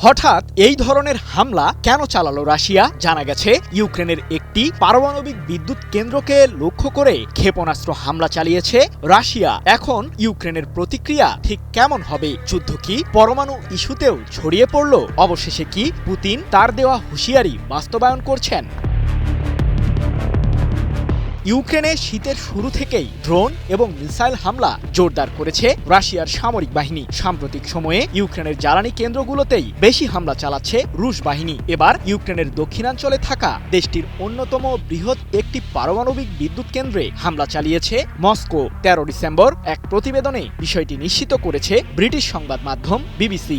হঠাৎ এই ধরনের হামলা কেন চালালো রাশিয়া? জানা গেছে ইউক্রেনের একটি পারমাণবিক বিদ্যুৎ কেন্দ্রকে লক্ষ্য করে ক্ষেপণাস্ত্র হামলা চালিয়েছে রাশিয়া। এখন ইউক্রেনের প্রতিক্রিয়া ঠিক কেমন হবে? যুদ্ধ কি পরমাণু ইস্যুতেও ছড়িয়ে পড়ল? অবশেষে কি পুতিন তার দেওয়া হুঁশিয়ারি বাস্তবায়ন করছেন? ইউক্রেনে শীতের শুরু থেকেই ড্রোন এবং মিসাইল হামলা জোরদার করেছে রাশিয়ার সামরিক বাহিনী। সাম্প্রতিক সময়ে ইউক্রেনের জ্বালানি কেন্দ্রগুলোতেই বেশি হামলা চালাচ্ছে রুশ বাহিনী। এবার ইউক্রেনের দক্ষিণাঞ্চলে থাকা দেশটির অন্যতম বৃহৎ একটি পারমাণবিক বিদ্যুৎ কেন্দ্রে হামলা চালিয়েছে মস্কো। ১৩ ডিসেম্বর এক প্রতিবেদনে বিষয়টি নিশ্চিত করেছে ব্রিটিশ সংবাদ মাধ্যম BBC।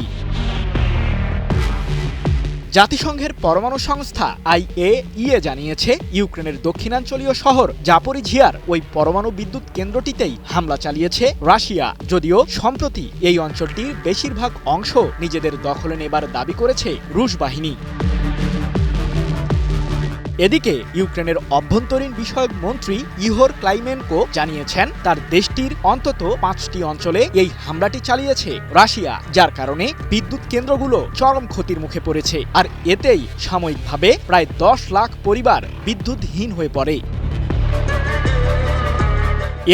জাতিসংঘের পরমাণু সংস্থা IAEA জানিয়েছে ইউক্রেনের দক্ষিণাঞ্চলীয় শহর জাপোরিঝিয়ার ওই পরমাণু বিদ্যুৎ কেন্দ্রটিতেই হামলা চালিয়েছে রাশিয়া। যদিও সম্প্রতি এই অঞ্চলটির বেশিরভাগ অংশ নিজেদের দখলে নেবার দাবি করেছে রুশ বাহিনী। এদিকে ইউক্রেনের অভ্যন্তরীণ বিষয়ক মন্ত্রী ইহোর ক্লাইমেনকো জানিয়েছেন তার দেশটির অন্তত ৫টি অঞ্চলে এই হামলাটি চালিয়েছে রাশিয়া, যার কারণে বিদ্যুৎ কেন্দ্রগুলো চরম ক্ষতির মুখে পড়েছে। আর এতেই সাময়িকভাবে প্রায় ১০ লাখ পরিবার বিদ্যুৎহীন হয়ে পড়ে।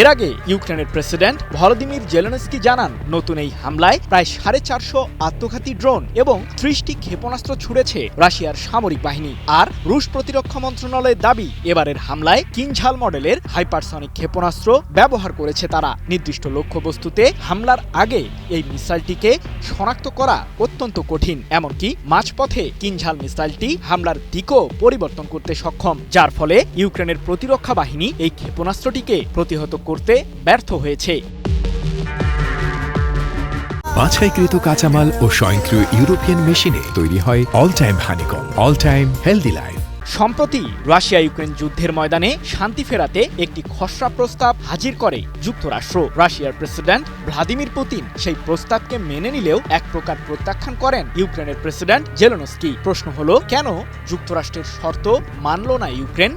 এর আগে ইউক্রেনের প্রেসিডেন্ট ভলোদিমির জেলেনস্কি জানান নতুন এই হামলায় প্রায় ৪৫০ আত্মঘাতী ড্রোন এবং ৩০টি ক্ষেপণাস্ত্র ছুড়েছে রাশিয়ার সামরিক বাহিনী। আর রুশ প্রতিরক্ষা মন্ত্রণালয়ের দাবি এবারের হামলায় কিনঝাল মডেলের হাইপারসনিক ক্ষেপণাস্ত্র ব্যবহার করেছে তারা। নির্দিষ্ট লক্ষ্যবস্তুতে হামলার আগে এই মিসাইলটিকে শনাক্ত করা অত্যন্ত কঠিন। এমনকি মাঝপথে কিনঝাল মিসাইলটি হামলার দিকও পরিবর্তন করতে সক্ষম, যার ফলে ইউক্রেনের প্রতিরক্ষা বাহিনী এই ক্ষেপণাস্ত্রটিকে প্রতিহত করতে ব্যর্থ হয়েছে। বাছাইকৃত কাঁচামাল ও স্বয়ংক্রিয় ইউরোপিয়ান মেশিনে তৈরি হয় all time honeycomb, all time healthy life. সম্প্রতি রাশিয়া ইউক্রেন যুদ্ধের ময়দানে শান্তি ফেরাতে একটি খসড়া প্রস্তাব হাজির করে যুক্তরাষ্ট্র। রাশিয়ার প্রেসিডেন্ট ভ্লাদিমির পুতিন সেই প্রস্তাবকে মেনে নিলেও এক প্রকার প্রত্যাখ্যান করেন ইউক্রেনের প্রেসিডেন্ট জেলেনস্কি। প্রশ্ন হলো, কেন যুক্তরাষ্ট্রের শর্ত মানল না ইউক্রেন?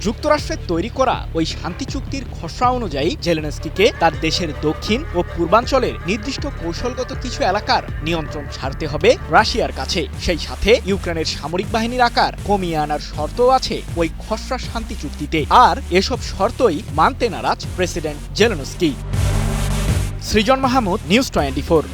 যুক্তরাষ্ট্রের তৈরি করা ওই শান্তি চুক্তির খসড়া অনুযায়ী জেলেনস্কিকে তার দেশের দক্ষিণ ও পূর্বাঞ্চলের নির্দিষ্ট কৌশলগত কিছু এলাকার নিয়ন্ত্রণ ছাড়তে হবে রাশিয়ার কাছে। সেই সাথে ইউক্রেনের সামরিক বাহিনীর আকার কমিয়ে আনার শর্তও আছে ওই খসড়া শান্তি চুক্তিতে। আর এসব শর্তই মানতে নারাজ প্রেসিডেন্ট জেলেনস্কি। সৃজন মাহমুদ, নিউজ 24।